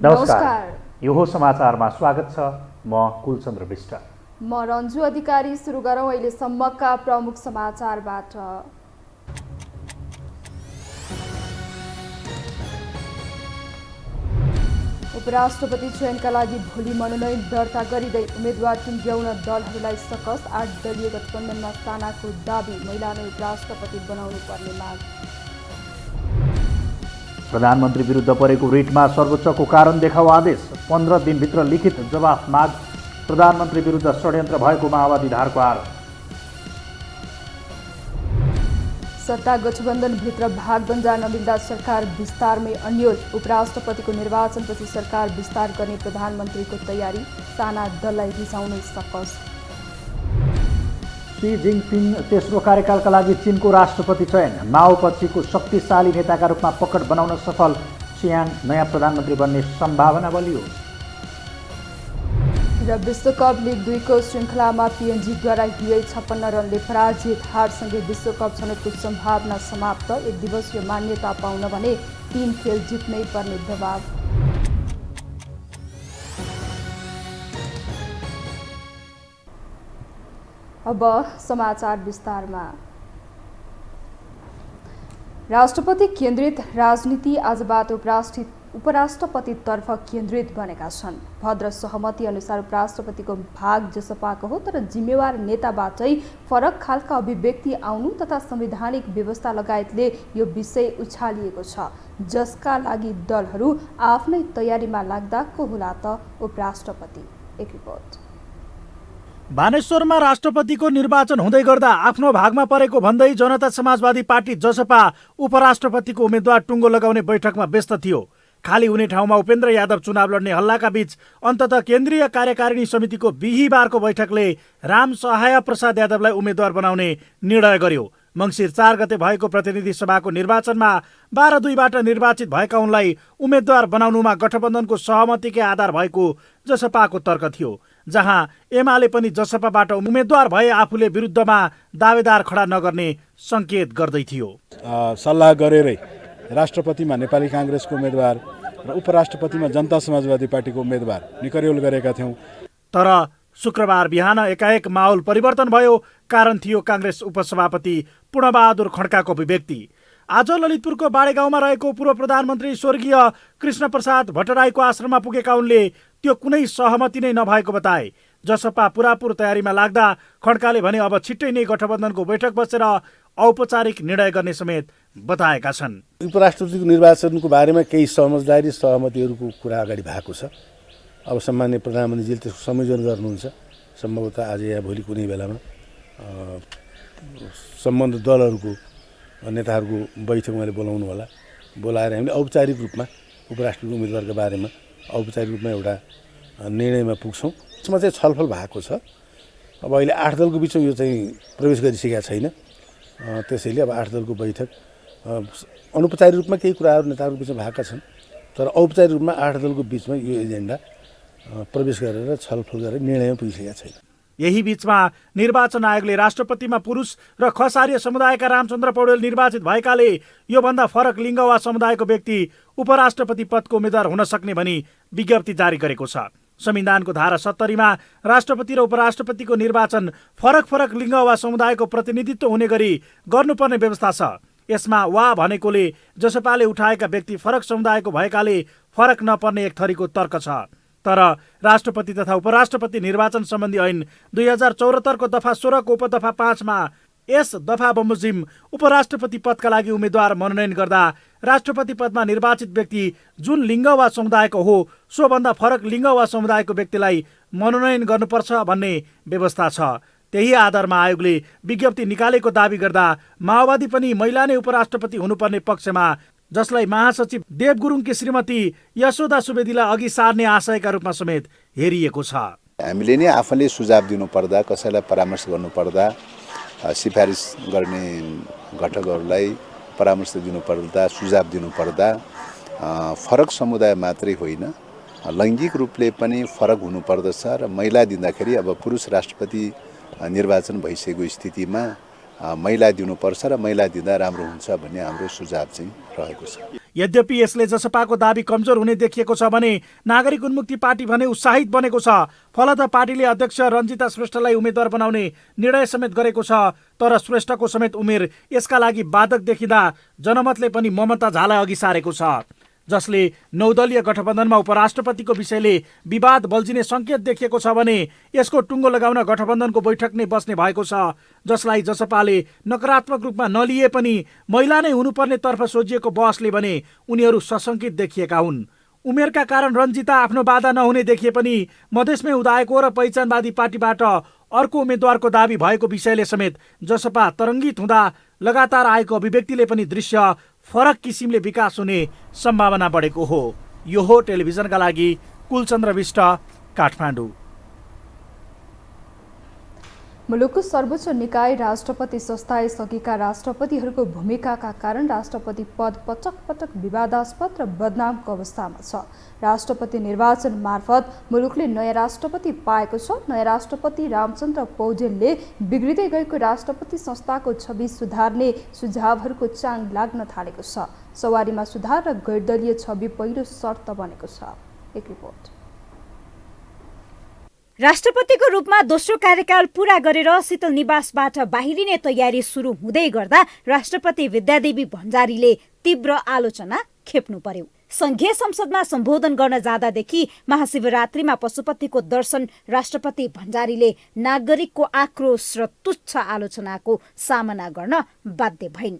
नमस्कार। यो हो समाचारमा स्वागत छ। म कुलचन्द्र विष्ट। म रन्जु अधिकारी। सुरु गरौँ अहिलेसम्मका प्रमुख समाचारबाट। उपराष्ट्रपति चयनका लागि भोलि मनोनयन दर्ता गरिँदै उम्मेद्वार टुङ्ग्याउन दलहरूलाई सकस। 8 दलीय गठबन्धनमा सानाको दाबी, महिला नै उपराष्ट्रपति बनाउनु पर्ने माग। प्रधानमन्त्री विरुद्ध परेको रिटमा सर्वोच्चको कारण देखाउ आदेश, 15 दिनभित्र लिखित जवाफ माग। प्रधानमन्त्री विरुद्ध षड्यन्त्र भएको माओवादी धारको आरोप। सत्ता गठबन्धनभित्र भागबन्जा नमिल्दा सरकार विस्तारमै अन्यल। उपराष्ट्रपतिको निर्वाचनपछि सरकार विस्तार गर्ने प्रधानमन्त्रीको तयारी, साना दललाई रिसाउनै सकस। सी जिङपिङ तेस्रो कार्यकालका लागि चीनको राष्ट्रपति चयन, माओपछिको शक्तिशाली नेताका रूपमा पकड बनाउन सफल। चियाङ नयाँ प्रधानमन्त्री बन्ने सम्भावना बलियो। र विश्वकप लिग 2 को श्रृङ्खलामा पिएनजीद्वारा हिजै 56 रनले पराजित। हारसँगै विश्वकप छनौटको सम्भावना समाप्त। 1 दिवसीय मान्यता पाउन भने 3 खेल जित्नै पर्ने दबाव। अब समाचार विस्तारमा। राष्ट्रपति केन्द्रित राजनीति आजबाट उपराष्ट्रपतितर्फ केन्द्रित बनेका छन्। भद्र सहमति अनुसार उपराष्ट्रपतिको भाग जसपाको हो, तर जिम्मेवार नेताबाटै फरक खालका अभिव्यक्ति आउनु तथा संवैधानिक व्यवस्था लगायतले यो विषय उछालिएको छ, जसका लागि दलहरू आफ्नै तयारीमा लाग्दा को होला त उपराष्ट्रपति। एक रिपोर्ट। बानेश्वरमा राष्ट्रपतिको निर्वाचन हुँदै गर्दा आफ्नो भागमा परेको भन्दै जनता समाजवादी पार्टी जसपा उपराष्ट्रपतिको उम्मेद्वार टुङ्गो लगाउने बैठकमा व्यस्त थियो। खाली हुने ठाउँमा उपेन्द्र यादव चुनाव लड्ने हल्लाका बीच अन्ततः केन्द्रीय कार्यकारिणी समितिको बिहीबारको बैठकले राम सहाय प्रसाद यादवलाई उम्मेद्वार बनाउने निर्णय गर्यो। मङ्सिर 4 गते भएको प्रतिनिधि सभाको निर्वाचनमा 12-2बाट निर्वाचित भएका उनलाई उम्मेद्वार बनाउनुमा गठबन्धनको सहमतिकै आधार भएको जसपाको तर्क थियो, जहाँ एमाले पनि जसपाबाट उम्मेद्वार भए आफूले विरुद्धमा दावेदार खडा नगर्ने सङ्केत गर्दै थियो। सल्लाह गरेरै राष्ट्रपतिमा नेपाली काङ्ग्रेसको उम्मेद्वार र उपराष्ट्रपतिमा जनता समाजवादी पार्टीको उम्मेद्वार निकर्योल गरेका थियौँ। तर शुक्रबार बिहान एकाएक माहौल परिवर्तन भयो। कारण थियो काङ्ग्रेस उपसभापति पूर्णबहादुर खड्काको अभिव्यक्ति। आज ललितपुरको बाडेगाउँमा रहेको पूर्व प्रधानमन्त्री स्वर्गीय कृष्णप्रसाद भट्टराईको आश्रममा पुगेका उनले त्यो कुनै सहमति नै नभएको बताए। जसपा पुरापुर तयारीमा लाग्दा खड्काले भने अब छिट्टै नै गठबन्धनको बैठक बसेर औपचारिक निर्णय गर्ने समेत बताएका छन्। उपराष्ट्रपतिको निर्वाचनको बारेमा केही समझदारी सहमतिहरूको कुरा अगाडि भएको छ। अब सम्माननीय प्रधानमन्त्रीजीले त्यसको संयोजन गर्नुहुन्छ। सम्भवतः आज या भोलि कुनै बेलामा सम्बन्धित दलहरूको नेताहरूको बैठक मैले बोलाउनु होला। बोलाएर हामीले औपचारिक रूपमा उपराष्ट्रपति उम्मेदवारको बारेमा औपचारिक रूपमा एउटा निर्णयमा पुग्छौँ। यसमा चाहिँ छलफल भएको छ। अब अहिले 8 दलको बिचमा यो चाहिँ प्रवेश गरिसकेका छैन। त्यसैले अब 8 दलको बैठक अनौपचारिक रूपमा केही कुराहरू नेताहरूको बिचमा भएका छन्, तर औपचारिक रूपमा 8 दलको बिचमा यो एजेन्डा प्रवेश गरेर छलफल गरेर निर्णयमा पुगिसकेका छैन। यही बीचमा निर्वाचन आयोगले राष्ट्रपतिमा पुरुष र खसारीय समुदायका रामचन्द्र पौडेल निर्वाचित भएकाले योभन्दा फरक लिङ्ग वा समुदायको व्यक्ति उपराष्ट्रपति पदको उम्मेद्वार हुन सक्ने भनी विज्ञप्ति जारी गरेको छ। संविधानको धारा 70मा राष्ट्रपति र उपराष्ट्रपतिको निर्वाचन फरक लिङ्ग वा समुदायको प्रतिनिधित्व हुने गरी गर्नुपर्ने व्यवस्था छ। यसमा वा भनेकोले जसपाले उठाएका व्यक्ति फरक समुदायको भएकाले फरक नपर्ने एक थरीको तर्क छ। तर राष्ट्रपति तथा उपराष्ट्रपति निर्वाचन सम्बन्धी ऐन 2074 को दफा 16 को उपदफा 5 मा यस दफा बमोजिम उपराष्ट्रपति पदका लागि उम्मेद्वार मनोनयन गर्दा राष्ट्रपति पदमा निर्वाचित व्यक्ति जुन लिङ्ग वा समुदायको हो सोभन्दा फरक लिङ्ग वा समुदायको व्यक्तिलाई मनोनयन गर्नुपर्छ भन्ने व्यवस्था छ। त्यही आधारमा आयोगले विज्ञप्ति निकालेको दावी गर्दा माओवादी पनि महिला नै उपराष्ट्रपति हुनुपर्ने पक्षमा, जसलाई महासचिव देव गुरुङकी श्रीमती यशोदा सुवेदीलाई अघि सार्ने आशयका रूपमा समेत हेरिएको छ। हामीले नै आफैले सुझाव दिनुपर्दा, कसैलाई परामर्श गर्नुपर्दा, सिफारिस गर्ने घटकहरूलाई परामर्श दिनुपर्दा, सुझाव दिनुपर्दा फरक समुदाय मात्रै होइन, लैङ्गिक रूपले पनि फरक हुनुपर्दछ र महिला दिँदाखेरि अब पुरुष राष्ट्रपति निर्वाचन भइसकेको स्थितिमा महिला दिनुपर्छ र महिला दिँदा राम्रो हुन्छ भन्ने हाम्रो सुझाव चाहिँ रहेको छ। यद्यपि यसले जसपाको दाबी कमजोर हुने देखिएको छ भने नागरिक उन्मुक्ति पार्टी भने उत्साहित बनेको छ। फलत पार्टीले अध्यक्ष रञ्जिता श्रेष्ठलाई उम्मेद्वार बनाउने निर्णय समेत गरेको छ। तर श्रेष्ठको समेत उमेर यसका लागि बाधक देखिँदा जनमतले पनि ममता झालाई अघि सारेको छ, जसले 9 दलीय गठबन्धनमा उपराष्ट्रपतिको विषयले विवाद बल्झिने सङ्केत देखिएको छ भने यसको टुङ्गो लगाउन गठबन्धनको बैठक नै बस्ने भएको छ, जसलाई जसपाले नकारात्मक रूपमा नलिए पनि महिला नै हुनुपर्ने तर्फ सोझिएको बहसले भने उनीहरू सशङ्कित देखिएका हुन्। उमेरका कारण रञ्जिता आफ्नो बाधा नहुने देखिए पनि मधेसमै उदाएको र पहिचानवादी पार्टीबाट अर्को उम्मेद्वारको दाबी भएको विषयले समेत जसपा तरङ्गित हुँदा लगातार आएको अभिव्यक्तिले पनि दृश्य फरक किसिमले विकास हुने सम्भावना बढेको हो। यो हो टेलिभिजनका लागि कुलचन्द्र विष्ट, काठमाडौँ। मुलुकको सर्वोच्च निकाय राष्ट्रपति संस्थाले सकेका राष्ट्रपतिहरूको भूमिकाका कारण राष्ट्रपति पद पटक पटक विवादास्पद र बदनामको अवस्थामा छ। राष्ट्रपति निर्वाचन मार्फत मुलुकले नयाँ राष्ट्रपति पाएको छ। नयाँ राष्ट्रपति रामचन्द्र पौडेलले बिग्रिँदै गएको राष्ट्रपति संस्थाको छवि सुधार्ने सुझावहरूको चाङ लाग्न थालेको छ। सवारीमा सुधार र गैरदलीय छवि पहिलो शर्त बनेको छ। एक रिपोर्ट। राष्ट्रपतिको रूपमा दोस्रो कार्यकाल पूरा गरेर शीतल निवासबाट बाहिरिने तयारी सुरु हुँदै गर्दा राष्ट्रपति विद्यादेवी भण्डारीले तीव्र आलोचना खेप्नु पर्यो। संघीय संसदमा सम्बोधन गर्न जाँदादेखि महाशिवरात्रिमा पशुपतिको दर्शन राष्ट्रपति भण्डारीले नागरिकको आक्रोश र तुच्छ आलोचनाको सामना गर्न बाध्य भइन्।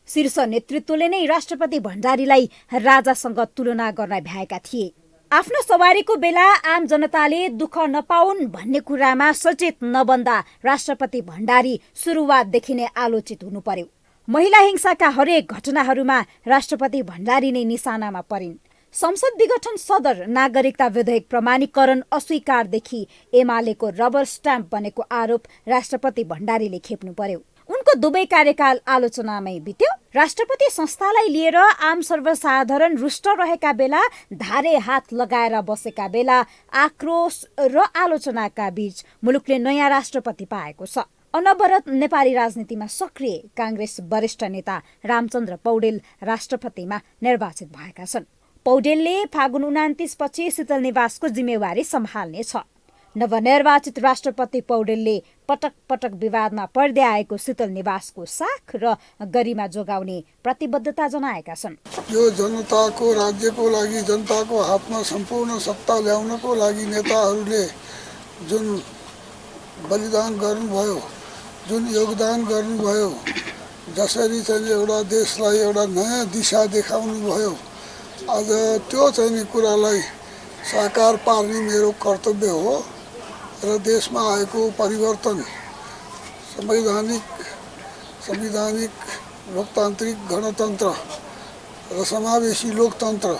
शीर्ष नेतृत्वले नै राष्ट्रपति भण्डारीलाई राजासँग तुलना गर्न भ्याएका थिए। आफ्नो सवारीको बेला आम जनताले दुःख नपाउन् भन्ने कुरामा सचेत नबन्दा राष्ट्रपति भण्डारी सुरुवातदेखि नै आलोचित हुनु पर्यो। महिला हिंसाका हरेक घटनाहरूमा राष्ट्रपति भण्डारी नै निशानामा परिन्। संसद विघटन सदर नागरिकता विधेयक प्रमाणीकरण अस्वीकारदेखि एमालेको रबर स्ट्याम्प बनेको आरोप राष्ट्रपति भण्डारीले खेप्नु पर्यो। उनको दुवै कार्यकाल आलोचनामै बित्यो। राष्ट्रपति संस्थालाई लिएर आम सर्वसाधारण रुष्ट रहेका बेला, धारे हात लगाएर बसेका बेला आक्रोश र आलोचनाका बीच मुलुकले नयाँ राष्ट्रपति पाएको छ। अनवरत नेपाली राजनीतिमा सक्रिय काङ्ग्रेस वरिष्ठ नेता रामचन्द्र पौडेल राष्ट्रपतिमा निर्वाचित भएका छन्। पौडेलले फागुन 29 पछि शीतल निवासको जिम्मेवारी सम्हाल्नेछ। नवनिर्वाचित राष्ट्रपति पौडेलले पटक पटक विवादमा पर्दै आएको शीतल निवासको साख र गरिमा जोगाउने प्रतिबद्धता जनाएका छन्। यो जनताको राज्यको लागि जनताको हातमा सम्पूर्ण सत्ता ल्याउनको लागि नेताहरूले जुन बलिदान गर्नुभयो, जुन योगदान गर्नुभयो, जसरी चाहिँ एउटा देशलाई एउटा नयाँ दिशा देखाउनु भयो, आज त्यो चाहिँ कुरालाई साकार पार्ने मेरो कर्तव्य हो र देशमा आएको परिवर्तन संवैधानिक लोकतान्त्रिक गणतन्त्र र समावेशी लोकतन्त्र,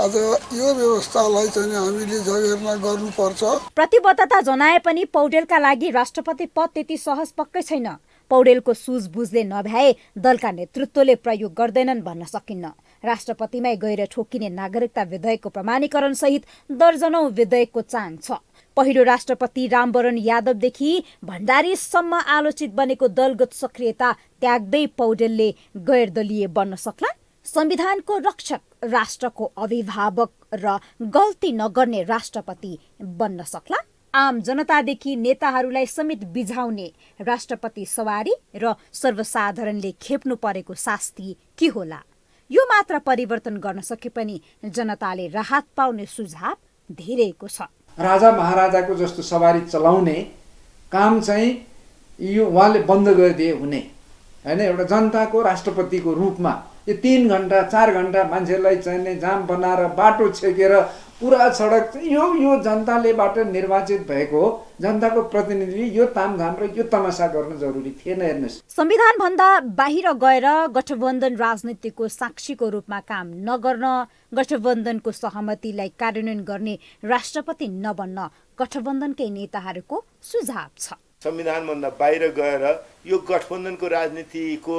आज यो व्यवस्थालाई चाहिँ हामीले जगेर्ना गर्नुपर्छ। प्रतिबद्धता जनाए पनि पौडेलका लागि राष्ट्रपति पद त्यति सहज पक्कै छैन। पौडेलको सुझबुझले नभ्याए दलका नेतृत्वले प्रयोग गर्दैनन् भन्न सकिन्न। राष्ट्रपतिमै गएर ठोकिने नागरिकता विधेयकको प्रमाणीकरण सहित दर्जनौं विधेयकको चाङ छ। पहिलो राष्ट्रपति रामवरण यादवदेखि भण्डारीसम्म आलोचित बनेको दलगत सक्रियता त्याग्दै पौडेलले गैरदलीय बन्न सक्ला। संविधानको रक्षक, राष्ट्रको अभिभावक र गल्ती नगर्ने राष्ट्रपति बन्न सक्ला। आम जनतादेखि नेताहरूलाई समेत बिझाउने राष्ट्रपति सवारी र सर्वसाधारणले खेप्नु परेको शास्ति के होला? यो मात्र परिवर्तन गर्न सके पनि जनताले राहत पाउने सुझाव धेरैको छ। राजा महाराजाको जस्तो सवारी चलाउने काम चाहिँ यो उहाँले बन्द गरिदिए हुने हैन। एउटा जनताको राष्ट्रपतिको रूपमा यो 3 घण्टा 4 घण्टा मान्छेलाई चाहिने जाम बनाएर बाटो छेकेर पुरा सडक यो जनतालेबाट निर्वाचित भएको जनताको प्रतिनिधिले यो तामझाम र यो तमासा गर्न जरुरी थिएन। हेर्नुहोस्, संविधान भन्दा बाहिर गएर गठबन्धन राजनीतिको साक्षीको रूपमा काम नगर्न, गठबन्धनको सहमतिलाई कार्यान्वयन गर्ने राष्ट्रपति नबन्न गठबन्धनकै नेताहरूको सुझाव छ। संविधान भन्दा बाहिर गएर यो गठबन्धनको राजनीतिको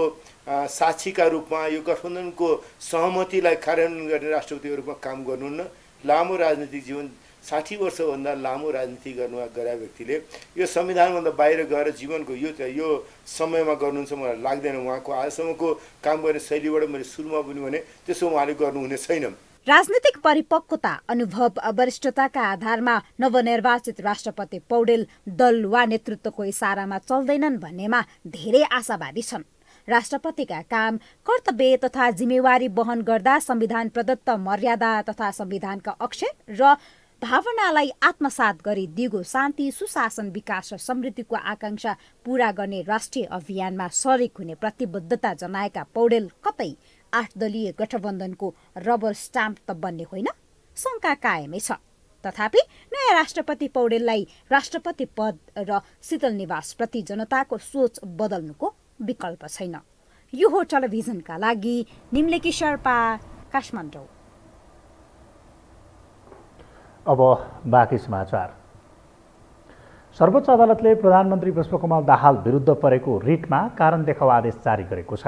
साक्षीका रूपमा, यो गठबन्धनको सहमतिलाई कार्यान्वयन गर्ने राष्ट्रपतिको रूपमा काम गर्नुहुन्न। लामो राजनीतिक जीवन 60 वर्षभन्दा लामो राजनीति गरेका व्यक्तिले यो संविधानभन्दा बाहिर गएर जीवनको यो समयमा गर्नुहुन्छ मलाई लाग्दैन। उहाँको आजसम्मको काम गर्ने शैलीबाट मैले सुरुमा पनि भने त्यसो उहाँले गर्नुहुने छैन। राजनीतिक परिपक्वता, अनुभव, वरिष्ठताका आधारमा नवनिर्वाचित राष्ट्रपति पौडेल दल वा नेतृत्वको इसारामा चल्दैनन् भन्नेमा धेरै आशावादी छन्। राष्ट्रपतिका काम, कर्तव्य तथा जिम्मेवारी वहन गर्दा संविधान प्रदत्त मर्यादा तथा संविधानका अक्षर र भावनालाई आत्मसात गरी दिगो शान्ति, सुशासन, विकास र समृद्धिको आकांक्षा पूरा गर्ने राष्ट्रिय अभियानमा सरिक हुने प्रतिबद्धता जनाएका पौडेल कतै 8 दलीय गठबन्धनको रबर स्टाम्प त बन्ने होइन, शंका कायमै छ। तथापि नयाँ राष्ट्रपति पौडेललाई राष्ट्रपति पद र शीतल निवास प्रति जनताको सोच बदल्नुको विकल्प छैन। यो हो टेलिभिजनका लागि निम्लेकी शर्पा, काठमाडौँ। अब बाँकी समाचार। सर्वोच्च अदालतले प्रधानमन्त्री पुष्पकमल दाहाल विरुद्ध परेको रिटमा कारण देखाउ आदेश जारी गरेको छ।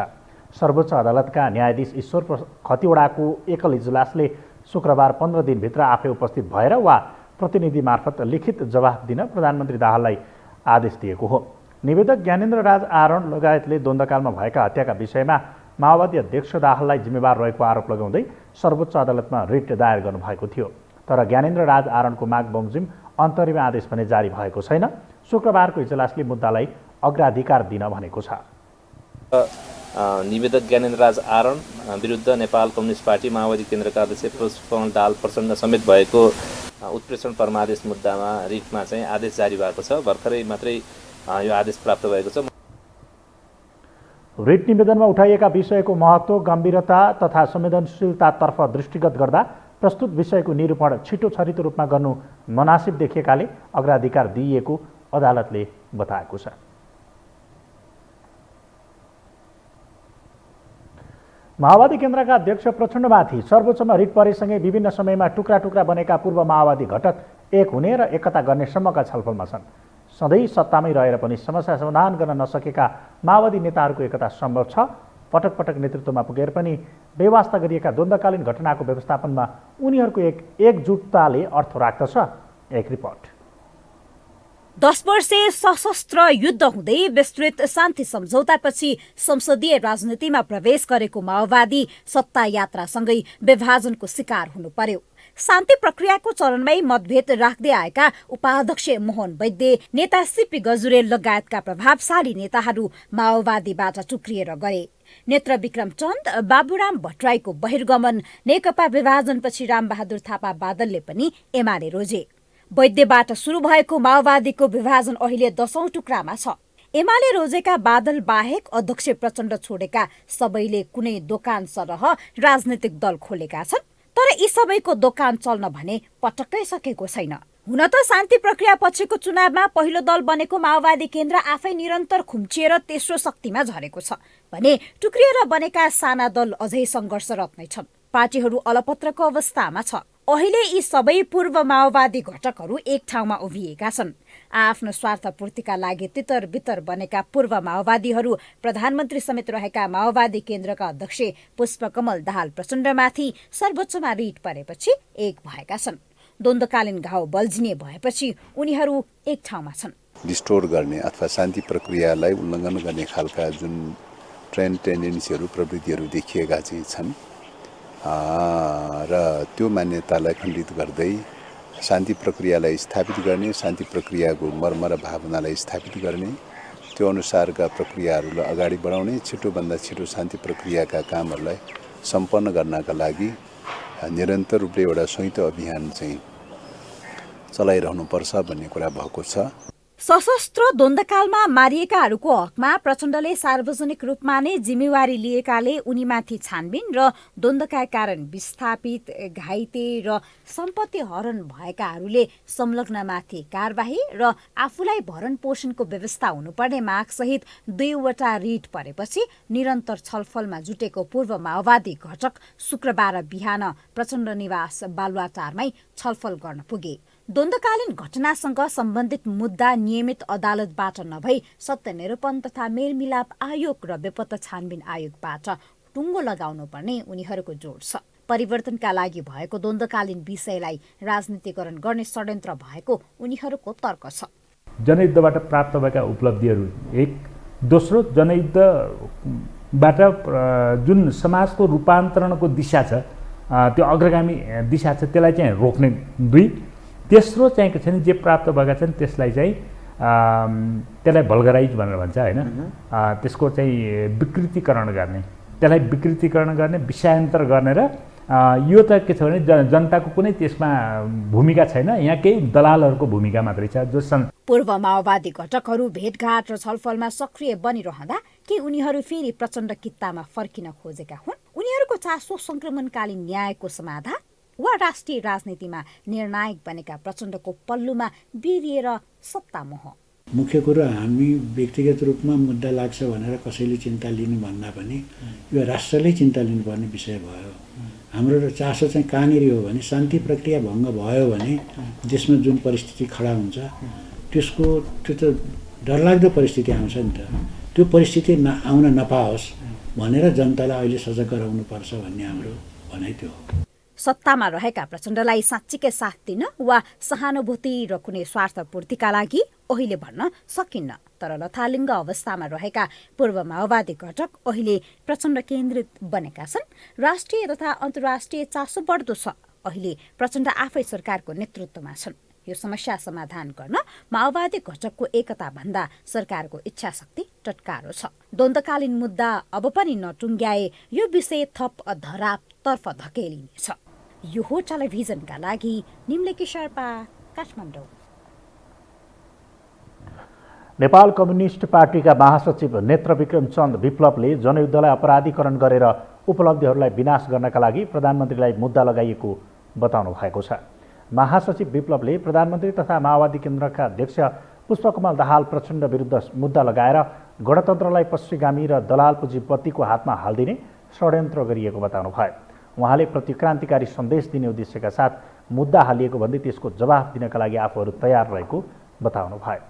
सर्वोच्च अदालतका न्यायाधीश ईश्वर खतिवडाको एकल इजलासले शुक्रबार 15 दिनभित्र आफै उपस्थित भएर वा प्रतिनिधि मार्फत लिखित जवाफ दिन प्रधानमन्त्री दाहाललाई आदेश दिएको हो। निवेदक ज्ञानेन्द्र राज आरण लगायतले द्वन्द्वकालमा भएका हत्याका विषयमा माओवादी अध्यक्ष दाहाललाई जिम्मेवार रहेको आरोप लगाउँदै सर्वोच्च अदालतमा रिट दायर गर्नुभएको थियो। तर ज्ञानेन्द्र राज आरणको माग बमोजिम अन्तरिम आदेश भने जारी भएको छैन। शुक्रबारको इजलासले मुद्दालाई अग्राधिकार दिन भनेको छ। निवेदक ज्ञानेन्द्र राज आरण विरुद्ध नेपाल कम्युनिस्ट पार्टी माओवादी केन्द्रका अध्यक्ष पुष्पकमल दाहाल प्रचण्ड समेत भएको उत्प्रेषण परमादेश मुद्दामा रिटमा चाहिँ आदेश जारी भएको छ। भर्खरै मात्रै यो आदेश प्राप्त भएको छ। रिट निवेदनमा उठाइएका विषयको महत्त्व, गम्भीरता तथा संवेदनशीलतातर्फ दृष्टिगत गर्दा प्रस्तुत विषयको निरूपण छिटो छरितो रूपमा गर्नु मनासिब देखिएकाले अग्राधिकार दिइएको अदालतले बताएको छ। माओवादी केन्द्रका अध्यक्ष प्रचण्डमाथि सर्वोच्चमा रिट परेसँगै विभिन्न समयमा टुक्रा टुक्रा बनेका पूर्व माओवादी घटक एक हुने र एकता गर्ने सम्मका छलफलमा छन्। सधैँ सत्तामै रहेर पनि समस्या समाधान गर्न नसकेका माओवादी नेताहरूको एकता सम्भव छ। पटक पटक नेतृत्वमा पुगेर पनि बेवास्ता गरिएका द्वन्द्वकालीन घटनाको व्यवस्थापनमा उनीहरूको एकजुटताले अर्थ राख्दछ। एक रिपोर्ट। 10 वर्षे सशस्त्र युद्ध हुँदै विस्तृत शान्ति सम्झौतापछि संसदीय राजनीतिमा प्रवेश गरेको माओवादी सत्ता यात्रासँगै विभाजनको शिकार हुनु पर्यो। शान्ति प्रक्रियाको चरणमै मतभेद राख्दै आएका उपाध्यक्ष मोहन वैद्य, नेता सीपी गजुरेल लगायतका प्रभावशाली नेताहरू माओवादीबाट चुक्रिएर गए। नेत्र विक्रम चन्द, बाबुराम भट्टराईको बहिर्गमन, नेकपा विभाजनपछि रामबहादुर थापा बादलले पनि एमाले रोजे। वैद्यबाट सुरु भएको माओवादीको विभाजन अहिले 10औं टुक्रामा छ। एमाले रोजेका बादल बाहेक अध्यक्ष प्रचण्ड छोडेका सबैले कुनै दोकान सरह राजनीतिक दल खोलेका छन्। तर यी सबैको दोकान चल्न भने पटक्कै सकेको छैन। हुन त शान्ति प्रक्रिया पछिको चुनावमा पहिलो दल बनेको माओवादी केन्द्र आफै निरन्तर खुम्चिएर तेस्रो शक्तिमा झरेको छ भने टुक्रिएर बनेका साना दल अझै सङ्घर्षरत नै छन्। पार्टीहरू अलपत्रको अवस्थामा छ। अहिले यी सबै पूर्व माओवादी घटकहरू एक ठाउँमा उभिएका छन्। आफ्नो स्वार्थ पूर्तिका लागि तितर बितर बनेका पूर्व माओवादीहरू प्रधानमन्त्री समेत रहेका माओवादी केन्द्रका अध्यक्ष पुष्पकमल दाहाल प्रचण्डमाथि सर्वोच्चमा रिट परेपछि एक भएका छन्। द्वन्द्वकालीन घाउ बल्झिने भएपछि उनीहरू एक ठाउँमा छन्। डिस्टोर गर्ने अथवा शान्ति प्रक्रियालाई उल्लङ्घन गर्ने खालका जुन ट्रेन्ड टेन्डेन्सीहरू प्रवृत्तिहरू देखिएका चाहिँ छन् र त्यो मान्यतालाई खण्डित गर्दै शान्ति प्रक्रियालाई स्थापित गर्ने, शान्ति प्रक्रियाको मर्म र भावनालाई स्थापित गर्ने, त्यो अनुसारका प्रक्रियाहरूलाई अगाडि बढाउने, छिटोभन्दा छिटो शान्ति प्रक्रियाका कामहरूलाई सम्पन्न गर्नका लागि निरन्तर रूपले एउटा संयुक्त अभियान चाहिँ चलाइरहनुपर्छ भन्ने कुरा भएको छ। सशस्त्र द्वन्द्वकालमा मारिएकाहरूको हकमा प्रचण्डले सार्वजनिक रूपमा नै जिम्मेवारी लिएकाले उनीमाथि छानबिन र द्वन्द्वका कारण विस्थापित, घाइते र सम्पत्ति हरण भएकाहरूले संलग्नमाथि कारबाही र आफूलाई भरण पोषणको व्यवस्था हुनुपर्ने मागसहित 2वटा रिट परेपछि निरन्तर छलफलमा जुटेको पूर्व माओवादी घटक शुक्रबार बिहान प्रचण्ड निवास बालुवाटारमै छलफल गर्न पुगे। द्वन्द्वकालीन घटनासँग सम्बन्धित मुद्दा नियमित अदालतबाट नभई सत्य निरूपण तथा मेलमिलाप आयोग र बेपत्ता छानबिन आयोगबाट टुङ्गो लगाउनु पर्ने उनीहरूको जोड छ। परिवर्तनका लागि भएको द्वन्द्वकालीन विषयलाई राजनीतिकरण गर्ने षड्यन्त्र भएको उनीहरूको तर्क छ। जनयुद्धबाट प्राप्त भएका उपलब्धिहरू एक, दोस्रो जनयुद्धबाट जुन समाजको रूपान्तरणको दिशा छ, त्यो अग्रगामी दिशा छ, त्यसलाई चाहिँ रोक्ने दुई, तेस्रो चाहिँ के छ भने जे प्राप्त भएका छन् त्यसलाई चाहिँ त्यसलाई भल्गराइज भनेर भन्छ होइन, त्यसको चाहिँ विकृतिकरण गर्ने, त्यसलाई विकृतिकरण गर्ने, विषयान्तर गर्ने र यो त के छ भने जनताको कुनै त्यसमा भूमिका छैन, यहाँ केही दलालहरूको भूमिका मात्रै छ जो पूर्व माओवादी घटकहरू भेटघाट र छलफलमा सक्रिय बनिरहँदा के उनीहरू फेरि प्रचण्ड कित्तामा फर्किन खोजेका हुन्? उनीहरूको चासो सङ्क्रमणकालीन न्यायको समाधान वा राष्ट्रिय राजनीतिमा निर्णायक बनेका प्रचण्डको पल्लुमा बिरिएर सत्तामोह? मुख्य कुरो हामी व्यक्तिगत रूपमा मुद्दा लाग्छ भनेर कसैले चिन्ता लिनु भन्दा पनि यो राष्ट्रले चिन्ता लिनुपर्ने विषय भयो। हाम्रो चासो चाहिँ कहाँनिर हो भने शान्ति प्रक्रिया भङ्ग भयो भने देशमा जुन परिस्थिति खडा हुन्छ त्यो त डरलाग्दो परिस्थिति आउँछ नि त। त्यो परिस्थिति आउन नपाओस् भनेर जनतालाई अहिले सजग गराउनुपर्छ भन्ने हाम्रो भनाइ त्यो हो। सत्तामा रहेका प्रचण्डलाई साँच्चीकै साथ दिन वा सहानुभूति र कुनै स्वार्थपूर्तिका लागि अहिले भन्न सकिन्न। तर लथालिङ्ग अवस्थामा रहेका पूर्व माओवादी घटक अहिले प्रचण्ड केन्द्रित बनेका छन्। राष्ट्रिय तथा अन्तर्राष्ट्रिय चासो बढ्दो छ। अहिले प्रचण्ड आफै सरकारको नेतृत्वमा छन्। यो समस्या समाधान गर्न माओवादी घटकको एकता भन्दा सरकारको इच्छा शक्ति टटकारो छ। द्वन्द्वकालीन मुद्दा अब पनि नटुङ्ग्याए यो विषय थप धरापतर्फ धकेलिनेछ। यो हो टेलिभिजनका लागि निम्लेकी शेर्पा, काठमाडौँ। नेपाल कम्युनिस्ट पार्टीका महासचिव नेत्रविक्रम चन्द विप्लवले जनयुद्धलाई अपराधीकरण गरेर उपलब्धिहरूलाई विनाश गर्नका लागि प्रधानमन्त्रीलाई मुद्दा लगाइएको बताउनु भएको छ। महासचिव विप्लवले प्रधानमन्त्री तथा माओवादी केन्द्रका अध्यक्ष पुष्पकमल दाहाल प्रचण्ड विरुद्ध मुद्दा लगाएर गणतन्त्रलाई पश्चिगामी र दलाल पुँजीपतिको हातमा हालिदिने षड्यन्त्र गरिएको बताउनु भयो। उहाँले प्रतिक्रान्तिकारी सन्देश दिने उद्देश्यका साथ मुद्दा हालिएको भन्दै त्यसको जवाफ दिनका लागि आफूहरू तयार रहेको बताउनु भयो।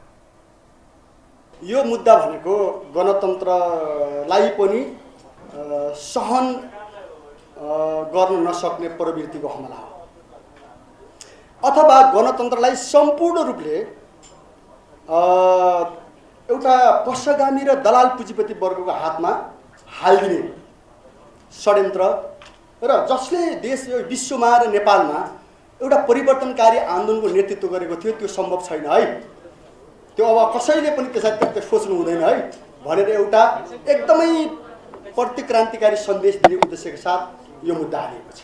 यो मुद्दा भनेको गणतन्त्रलाई पनि सहन गर्न नसक्ने प्रवृत्तिको हमला हो, अथवा गणतन्त्रलाई सम्पूर्ण रूपले एउटा पश्चगामी र दलाल पुँजीपति वर्गको हातमा हालिदिने षड्यन्त्र र जसले देश विश्वमा र नेपालमा एउटा परिवर्तनकारी आन्दोलनको नेतृत्व गरेको थियो त्यो सम्भव छैन है। त्यो अब कसैले पनि त्यसलाई सोच्नु हुँदैन है भनेर एउटा एकदमै प्रतिक्रान्तिकारी सन्देश दिने उद्देश्यका साथ यो मुद्दा हालिएको छ।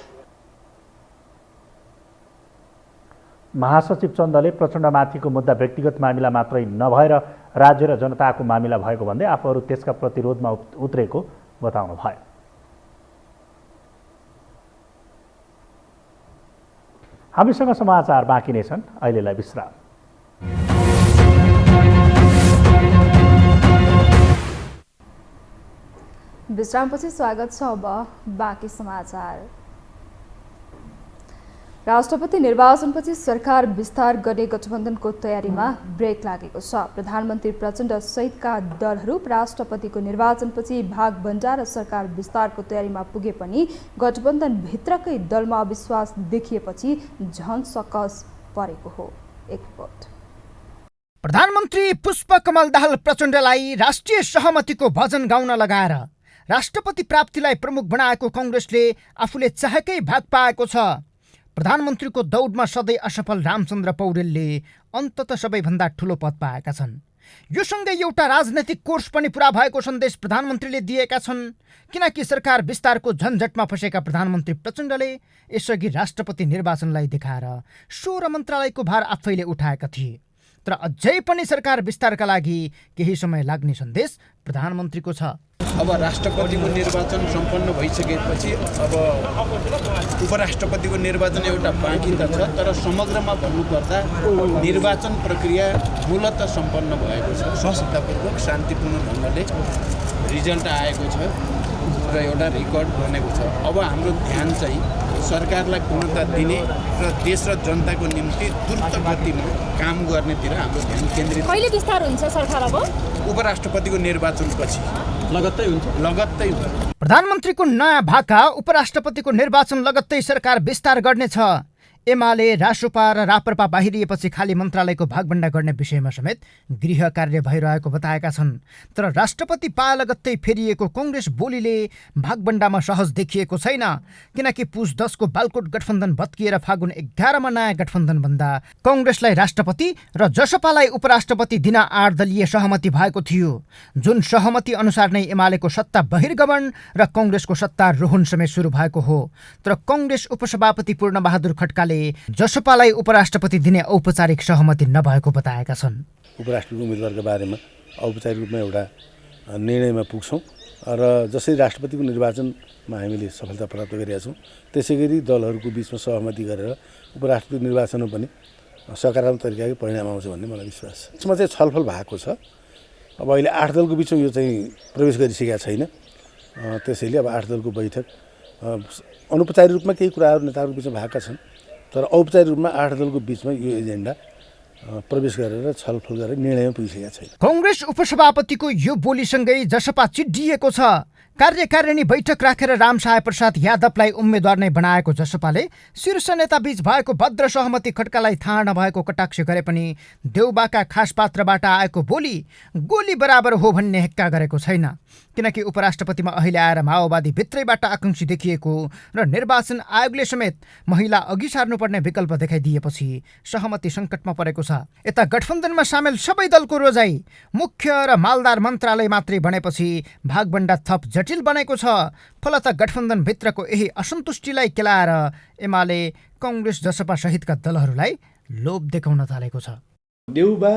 महासचिव चन्दले प्रचण्डमाथिको मुद्दा व्यक्तिगत मामिला मात्रै नभएर राज्य र जनताको मामिला भएको भन्दै आफूहरू त्यसका प्रतिरोधमा उत्रेको बताउनु भयो। हामीसँग समाचार बाँकी नै छन्, अहिलेलाई विश्राम। विश्रामपछि स्वागत छ। अब बाँकी समाचार। राष्ट्रपति निर्वाचनपछि सरकार विस्तार गर्ने गठबन्धनको तयारीमा ब्रेक लागेको छ। प्रधानमन्त्री प्रचण्ड सहितका दलहरू राष्ट्रपतिको निर्वाचनपछि भाग बन्टा र सरकार विस्तारको तयारीमा पुगे पनि गठबन्धनभित्रकै दलमा अविश्वास देखिएपछि झन सकस परेको हो। एक रिपोर्ट। प्रधानमन्त्री पुष्पकमल दाहाल प्रचण्डलाई राष्ट्रिय सहमतिको भजन गाउन लगाएर राष्ट्रपति प्राप्तिलाई प्रमुख बनाएको कांग्रेसले आफूले चाहेकै भाग पाएको छ। प्रधानमन्त्रीको दौडमा सधैँ असफल रामचन्द्र पौडेलले अन्ततः सबैभन्दा ठूलो पद पाएका छन्। यो सँगै एउटा राजनैतिक कोर्स पनि पूरा भएको सन्देश प्रधानमन्त्रीले दिएका छन्। किनकि सरकार विस्तारको झन्झटमा फँसेका प्रधानमन्त्री प्रचण्डले यसअघि राष्ट्रपति निर्वाचनलाई देखाएर 16 मन्त्रालयको भार आफैले उठाएका थिए। तर अझै पनि सरकार विस्तारका लागि केही समय लाग्ने सन्देश प्रधानमन्त्रीको छ। अब राष्ट्रपतिको निर्वाचन सम्पन्न भइसकेपछि अब उपराष्ट्रपतिको निर्वाचन एउटा बाँकी त छ, तर समग्रमा भन्नुपर्दा निर्वाचन प्रक्रिया मूलतः सम्पन्न भएको छ। सशक्तपूर्वक शान्तिपूर्ण ढङ्गले रिजल्ट आएको छ र एउटा रेकर्ड बनेको छ। अब हाम्रो ध्यान चाहिँ सरकारलाई पूर्णता दिने र देश र जनताको निम्ति द्रुत गतिमा काम गर्नेतिर हाम्रो ध्यान केन्द्रित। कहिले विस्तार हुन्छ सरकार अब? उपराष्ट्रपतिको निर्वाचनपछि लगत्तै हुन्छ। प्रधानमन्त्रीको नयाँ भाका उपराष्ट्रपतिको निर्वाचन लगत्तै सरकार विस्तार गर्नेछ। एमाले रासोपा र राप्रपा बाहिरिएपछि खाली मन्त्रालयको भागभण्डा गर्ने विषयमा समेत गृह कार्य भइरहेको बताएका छन्। तर राष्ट्रपति पाए लगत्तै फेरिएको कङ्ग्रेस बोलीले भागभण्डामा सहज देखिएको छैन, किनकि पुस 10 को बालकोट गठबन्धन भत्किएर फागुन 11 मा नयाँ गठबन्धन भन्दा कङ्ग्रेसलाई राष्ट्रपति र जसपालाई उपराष्ट्रपति दिन 8 दलीय सहमति भएको थियो। जुन सहमति अनुसार नै एमालेको सत्ता बहिर्गमन र कङ्ग्रेसको सत्ता रोहन समेत सुरु भएको हो। तर कङ्ग्रेस उपसभापति पूर्णबहादुर खड्काले जसपालाई उपराष्ट्रपति दिने औपचारिक सहमति नभएको बताएका छन्। उपराष्ट्रपति उम्मेदवारका बारेमा औपचारिक रूपमा एउटा निर्णयमा पुग्छौँ र जसरी राष्ट्रपतिको निर्वाचनमा हामीले सफलता प्राप्त गरेका छौँ त्यसै गरी दलहरूको बिचमा सहमति गरेर उपराष्ट्रपति निर्वाचनमा पनि सकारात्मक तरिकाको परिणाम आउँछ भन्ने मलाई विश्वास छ। यसमा चाहिँ छलफल भएको छ। अब अहिले 8 दलको बिचमा यो चाहिँ प्रवेश गरिसकेका छैन। त्यसैले अब 8 दलको बैठक अनौपचारिक रूपमा केही कुराहरू नेताहरूको बिचमा भएका छन्, तर औपचारिक रूपमा 8 दलको बिचमा यो एजेन्डा प्रवेश गरेर छलफल गरेर निर्णयमा पुगिसकेका छैन। कङ्ग्रेस उपसभापतिको यो बोलीसँगै जसपा चिड्डिएको छ। कार्यकारिणी बैठक राखेर रामसहाय प्रसाद यादवलाई उम्मेद्वार नै बनाएको जसपाले शीर्ष नेता बीच भएको भद्र सहमति खड्कालाई थाहा नभएको कटाक्ष गरे पनि देउबाका खास पात्रबाट आएको बोली गोली बराबर हो भन्ने हेक्का गरेको छैन, किनकि उपराष्ट्रपतिमा अहिले आएर माओवादी भित्रैबाट आकाङ्क्षी देखिएको र निर्वाचन आयोगले समेत महिला अघि सार्नुपर्ने विकल्प देखाइदिएपछि सहमति सङ्कटमा परेको छ। यता गठबन्धनमा सामेल सबै दलको रोजाइ मुख्य र मालदार मन्त्रालय मात्रै बनेपछि भागभण्डा थप जटिल बनेको छ। फलत गठबन्धनभित्रको यही असन्तुष्टिलाई केलाएर एमाले कङ्ग्रेस जसपा सहितका दलहरूलाई लोभ देखाउन थालेको छ। देउबा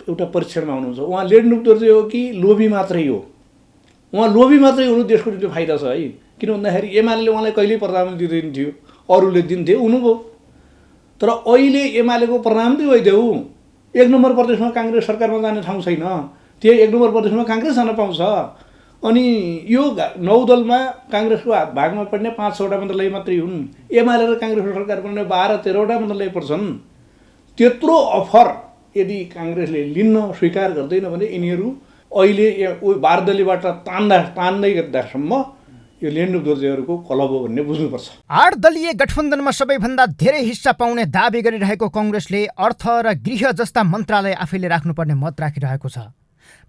एउटा परीक्षणमा हुनुहुन्छ। उहाँ लेडनुक्तर चाहिँ हो कि लोभी मात्रै हो? उहाँ लोभी मात्रै हुनु देशको निम्ति फाइदा छ है। किन भन्दाखेरि एमाले उहाँलाई कहिल्यै प्रधानमन्त्री दिन्थ्यो, अरूले दिन्थे, हुनुभयो। तर अहिले एमालेको प्रधानमन्त्री भइदेऊ 1 नम्बर प्रदेशमा काङ्ग्रेस सरकारमा जाने ठाउँ छैन, त्यही 1 नम्बर प्रदेशमा काङ्ग्रेस जान पाउँछ। अनि यो 9 दलमा काङ्ग्रेसको भागमा पर्ने 5-6वटा मन्त्रालय मात्रै हुन्। एमाले र काङ्ग्रेसको सरकार पर्ने 12-13वटा मन्त्रालय पर्छन्। त्यत्रो अफर यदि काङ्ग्रेसले लिन्न स्वीकार गर्दैन भने यिनीहरू अहिले 12 दलीयबाट तान्दै गर्दासम्म यो लेन्डु दोर्जेहरूको क्लब हो भन्ने बुझ्नुपर्छ। 8 दलीय गठबन्धनमा सबैभन्दा धेरै हिस्सा पाउने दाबी गरिरहेको कङ्ग्रेसले अर्थ र गृह जस्ता मन्त्रालय आफैले राख्नुपर्ने मत राखिरहेको छ।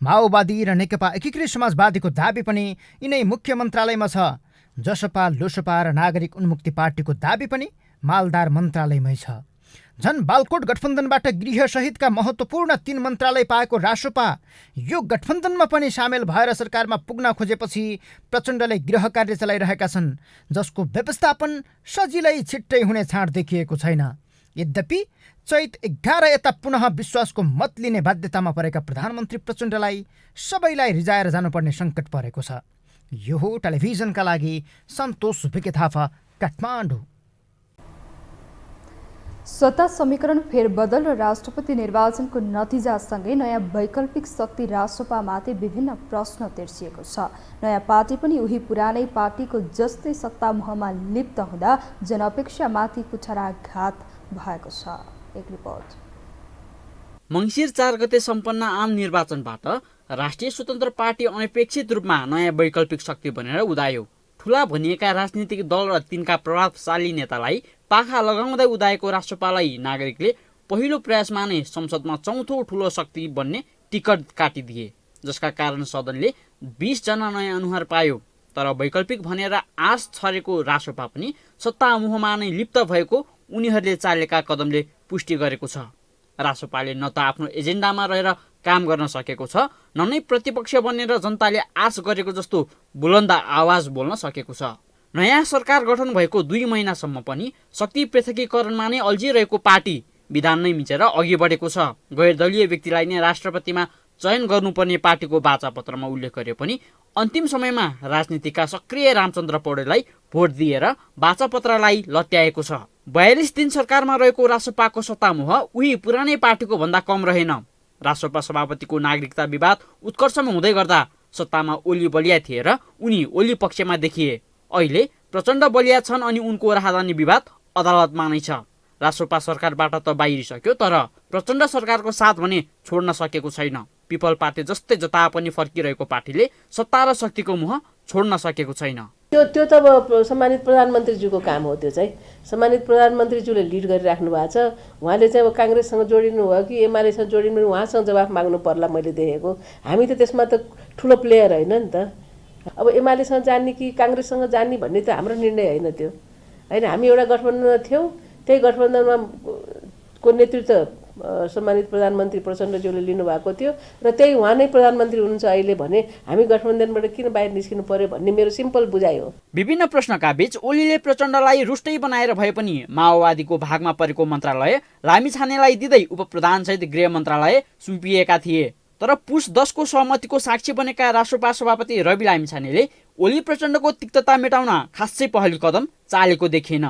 माओवादी र नेकपा एकीकृत समाजवादीको दाबी पनि यिनै मुख्य मन्त्रालयमा छ। जसपा, लोसपा र नागरिक उन्मुक्ति पार्टीको दाबी पनि मालदार मन्त्रालयमै छ। झन् बालकोट गठबन्धनबाट गृह सहितका महत्त्वपूर्ण 3 मन्त्रालय पाएको रासोपा यो गठबन्धनमा पनि सामेल भएर सरकारमा पुग्न खोजेपछि प्रचण्डले गृह कार्य चलाइरहेका छन्, जसको व्यवस्थापन सजिलै छिट्टै हुने छाँट देखिएको छैन। यद्यपि चैत 11 यता पुनः विश्वासको मत लिने बाध्यतामा परेका प्रधानमन्त्री प्रचण्डलाई सबैलाई रिजाएर जानुपर्ने सङ्कट परेको छ। यो हो टेलिभिजनका लागि सन्तोष भिके थापा, काठमाडौँ। सत्ता समीकरण फेरबदल र राष्ट्रपति निर्वाचनको नतिजासँगै नयाँ वैकल्पिक शक्ति रासोपामाथि विभिन्न प्रश्न तेर्सिएको छ। नयाँ पार्टी पनि उही पुरानै पार्टीको जस्तै सत्तामोहमा लिप्त हुँदा जनअपेक्षामाथि कुठाराघात भएको छ। एक रिपोर्ट। मङ्सिर 4 गते सम्पन्न आम निर्वाचनबाट राष्ट्रिय स्वतन्त्र पार्टी अनपेक्षित रूपमा नयाँ वैकल्पिक शक्ति बनेर उदायो। ठुला भनिएका राजनीतिक दल र तिनका प्रभावशाली नेतालाई पाखा लगाउँदै उदाएको राष्ट्रपालाई नागरिकले पहिलो प्रयासमा नै संसदमा चौथो ठुलो शक्ति बन्ने टिकट काटिदिए, जसका कारण सदनले 20 जना नयाँ अनुहार पायो। तर वैकल्पिक भनेर आश छरेको रासोपा पनि सत्तामोहमा नै लिप्त भएको उनीहरूले चालेका कदमले पुष्टि गरेको छ। रासोपाले न त आफ्नो एजेन्डामा रहेर काम गर्न सकेको छ, न नै प्रतिपक्ष बनेर जनताले आश गरेको जस्तो बुलन्द आवाज बोल्न सकेको छ। नयाँ सरकार गठन भएको 2 महिनासम्म पनि शक्ति पृथकीकरणमा नै अल्झिरहेको पार्टी विधान नै मिचेर अघि बढेको छ। गैरदलीय व्यक्तिलाई नै राष्ट्रपतिमा चयन गर्नुपर्ने पार्टीको वाचापत्रमा उल्लेख गरे पनि अन्तिम समयमा राजनीतिका सक्रिय रामचन्द्र पौडेललाई भोट दिएर वाचापत्रलाई लट्याएको छ। 42 दिन सरकारमा रहेको रासोपाको सत्तामोह उही पुरानै पार्टीको भन्दा कम रहेन। रासोपा सभापतिको नागरिकता विवाद उत्कर्षमा हुँदै गर्दा सत्तामा ओली बलिया थिए र उनी ओली पक्षमा देखिए। अहिले प्रचण्ड बलिया छन् अनि उनको राहदानी विवाद अदालतमा नै छ। रासोपा सरकारबाट त बाहिरिसक्यो, तर प्रचण्ड सरकारको साथ भने छोड्न सकेको छैन। पिपल पार्टी जस्तै जता पनि फर्किरहेको पार्टीले सत्ता र शक्तिको मुह छोड्न सकेको छैन। त्यो त अब सम्मानित प्रधानमन्त्रीज्यूको काम हो। त्यो चाहिँ सम्मानित प्रधानमन्त्रीज्यूले लिड गरिराख्नु भएको छ। उहाँले चाहिँ अब काङ्ग्रेससँग जोडिनु भयो कि एमालेसँग जोडिनु, उहाँसँग जवाफ माग्नु पर्ला मैले देखेको। हामी त त्यसमा त ठुलो प्लेयर होइन नि त। अब एमालेसँग जाने कि काङ्ग्रेससँग जाने भन्ने त हाम्रो निर्णय होइन त्यो, होइन। हामी एउटा गठबन्धनमा थियौँ, त्यही गठबन्धनमा को नेतृत्व सम्मानित प्रधानमन्त्री प्रचण्डज्यूले लिनुभएको थियो र त्यही उहाँ नै प्रधानमन्त्री हुनुहुन्छ अहिले भने हामी गठबन्धनबाट किन बाहिर निस्किनु पर्यो भन्ने मेरो सिम्पल बुझाइ हो। विभिन्न प्रश्नका बीच ओलीले प्रचण्डलाई रुष्टै बनाएर भए पनि माओवादीको भागमा परेको मन्त्रालय लामिछानेलाई दिँदै उपप्रधानसहित गृह मन्त्रालय सुम्पिएका थिए। तर पुस 10 को सहमतिको साक्षी बनेका राष्ट्रपा सभापति रवि लामिछानेले ओली प्रचण्डको तिक्तता मेटाउन खासै पहल कदम चालेको देखिएन।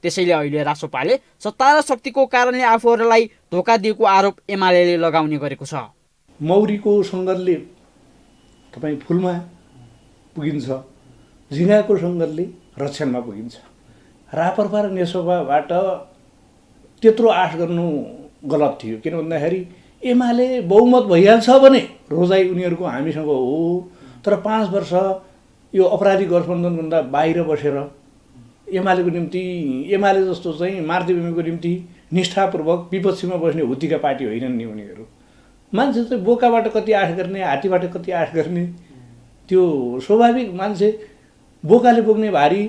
त्यसैले अहिले रासोपाले सत्ता र शक्तिको कारणले आफूहरूलाई धोका दिएको आरोप एमाले लगाउने गरेको छ। मौरीको सङ्गतले तपाईँ फुलमा पुगिन्छ, झिँगाको सङ्गतले रक्षणमा पुगिन्छ। रापरपा र नेसपाबाट त्यत्रो आश गर्नु गलत थियो। किन भन्दाखेरि एमाले बहुमत भइहाल्छ भने रोजाइ उनीहरूको हामीसँग हो। तर 5 वर्ष यो अपराधिक गठबन्धनभन्दा बाहिर बसेर एमालेको निम्ति, एमाले जस्तो चाहिँ मातृभूमिको निम्ति निष्ठापूर्वक विपक्षीमा बस्ने हुत्तीका पार्टी होइनन् नि उनीहरू। मान्छे चाहिँ बोकाबाट कति आश गर्ने, हात्तीबाट कति आश गर्ने, त्यो स्वाभाविक। मान्छे बोकाले बोक्ने भारी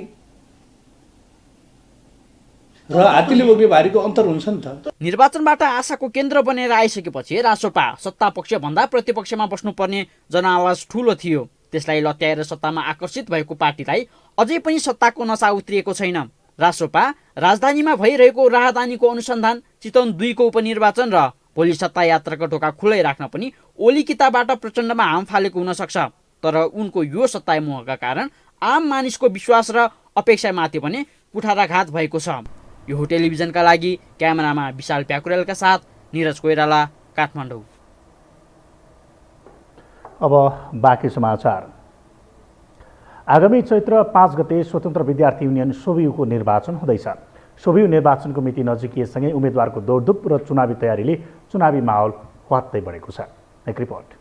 र हात्तीले बोक्ने भारीको अन्तर हुन्छ नि त। निर्वाचनबाट आशाको केन्द्र बनेर आइसकेपछि रासोपा सत्तापक्षभन्दा प्रतिपक्षमा बस्नुपर्ने जनआवाज ठुलो थियो। त्यसलाई लत्याएर सत्तामा आकर्षित भएको पार्टीलाई अझै पनि सत्ताको नशा उत्रिएको छैन। रासोपा राजधानीमा भइरहेको राहदानीको अनुसन्धान, चितवन 2 को उपनिर्वाचन र भोलि सत्ता यात्राको ढोका खुलै राख्न पनि ओली किताबाट प्रचण्डमा हाम फालेको हुन सक्छ। तर उनको यो सत्ता मोहका कारण आम मानिसको विश्वास र अपेक्षामाथि पनि कुठाराघात भएको छ। यो हो टेलिभिजनका लागि क्यामेरामा विशाल प्याकुरेलका साथ निरज कोइराला, काठमाडौँ। अब बाँकी समाचार। आगामी चैत्र 5 गते स्वतन्त्र विद्यार्थी युनियन सोभियुको निर्वाचन हुँदैछ। सोभियु निर्वाचनको मिति नजिकिएसँगै उम्मेदवारको दौडधुप र चुनावी तयारीले चुनावी माहौल हत्तै बढेको छ। एक रिपोर्ट।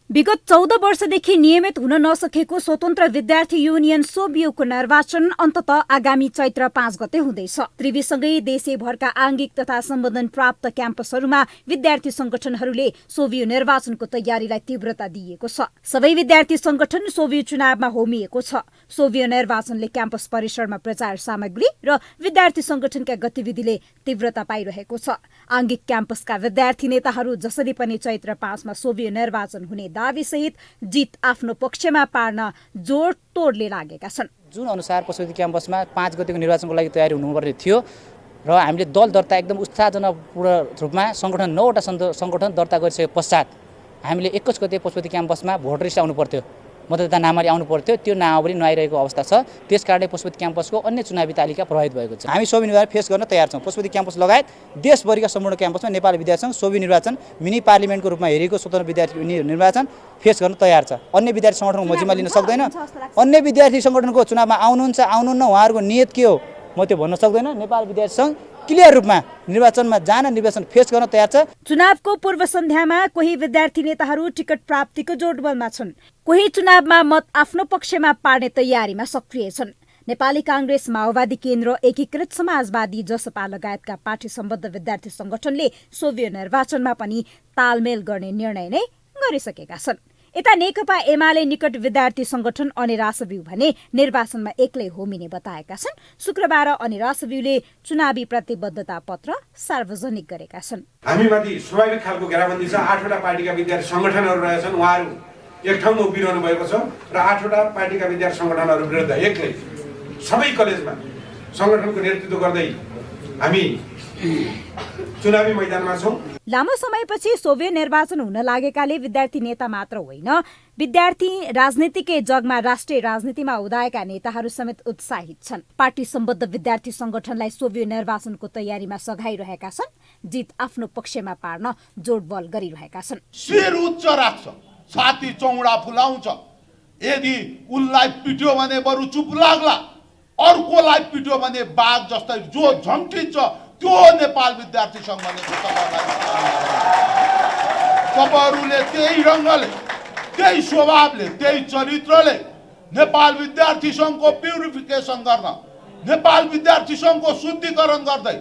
विगत 14 वर्षदेखि नियमित हुन नसकेको स्वतन्त्र विद्यार्थी युनियन सोभियुको निर्वाचन अन्ततः आगामी चैत्र 5 गते हुँदैछ। त्रिवीसँगै देशैभरका आङ्गिक तथा सम्बोधन प्राप्त क्याम्पसहरूमा विद्यार्थी संगठनहरूले सोभियु निर्वाचनको तयारीलाई तीव्रता दिएको छ। सबै विद्यार्थी संगठन सोभियु चुनावमा होमिएको छ। सोभियु निर्वाचनले क्याम्पस परिसरमा प्रचार सामग्री र विद्यार्थी संगठनका गतिविधिले तीव्रता पाइरहेको छ। आङ्गिक क्याम्पसका विद्यार्थी नेताहरू जसरी पनि चैत्र 5 मा सोभियु निर्वाचन हुने दावीसहित जित आफ्नो पक्षमा पार्न जोडतोडले लागेका छन्। जुन अनुसार पशुपति क्याम्पसमा 5 गतेको निर्वाचनको लागि तयारी हुनुपर्ने थियो र हामीले दल दर्ता एकदम उत्साहजनकपूर्ण रूपमा संगठन 9वटा संगठन दर्ता गरिसके पश्चात हामीले 21 गते पशुपति क्याम्पसमा भोटर लिस्ट आउनु पर्थ्यो, मतदाता नामावली आउनु पर्थ्यो। त्यो नामावली नआइरहेको अवस्था छ। त्यसकारणले पशुपति क्याम्पसको अन्य चुनावी तालिका प्रभावित भएको छ। हामी सोभि निर्वाचन फेस गर्न तयार छौँ। पशुपति क्याम्पस लगायत देशभरिका सम्पूर्ण क्याम्पसमा नेपाली विद्यार्थी सङ्घ सोभि निर्वाचन मिनी पार्लिमेन्टको रूपमा हेरेको स्वतन्त्र विद्यार्थी निर्वाचन फेस गर्न तयार छ। अन्य विद्यार्थी सङ्गठनको म जिम्मा लिन सक्दैन। अन्य विद्यार्थी सङ्गठनको चुनावमा आउनुहुन्छ आउनुहुन्न, उहाँहरूको नियत के हो म त्यो भन्न सक्दैन। नेपाल विद्यार्थी सङ्घ क्लियर रूपमा निर्वाचनमा जान, निर्वाचन फेस गर्न तयार छ। चुनावको पूर्व सन्ध्यामा कोही विद्यार्थी नेताहरू टिकट प्राप्तिको जोडबलमा छन्, कोही चुनावमा मत आफ्नो पक्षमा पार्ने तयारीमा सक्रिय छन्। नेपाली काङ्ग्रेस, माओवादी केन्द्र, एकीकृत समाजवादी, जसपा लगायतका पार्टी सम्बद्ध विद्यार्थी संगठनले सोभियु निर्वाचनमा पनि तालमेल गर्ने निर्णय नै गरिसकेका छन्। यता नेकपा एमाले निकट विद्यार्थी संगठन अनिरासव्यू भने निर्वाचनमा एक्लै होमिने बताएका छन्। शुक्रबार अनिरासव्यूले चुनावी प्रतिबद्धता पत्र सार्वजनिक गरेका छन्। हामीमाथि स्वाभाविक खालको घेराबन्दी छ। 8वटा पार्टीका विद्यार्थी संगठनहरू रहेछन्, उहाँहरू एक ठाउँमा उभिरहनु भएको छ र 8वटा पार्टीका विद्यार्थी संगठनहरू विरुद्ध एक्लै सबै कलेजमा संगठनको नेतृत्व गर्दै हामी चुनावी मैदानमा छौँ। लामो समयपछि सोभियत निर्वाचन हुन लागेकाले विद्यार्थी नेता मात्र होइन, विद्यार्थी राजनीतिकै जगमा राष्ट्रिय राजनीतिमा उदाएका नेताहरू समेत उत्साहित छन्। पार्टी सम्बद्ध विद्यार्थी संगठनलाई सोभियत निर्वाचनको तयारीमा सघाइरहेका छन्। जित आफ्नो पक्षमा पार्न जोडबल गरिरहेका छन्। शिर उच्च राख्छ, छाती चौडा फुलाउँछ, यदि उनलाई पिट्यो भने बरु चुप लाग्ला, अर्कोलाई पिट्यो भने बाघ जस्तै जो झम्टिन्छ त्यो नेपाल विद्यार्थी सङ्घ भनेको तपाईँहरूले त्यही रङ्गले, त्यही स्वभावले, त्यही चरित्रले नेपाल विद्यार्थी सङ्घको प्युरिफिकेसन गर्न, नेपाल विद्यार्थी सङ्घको शुद्धिकरण गर्दै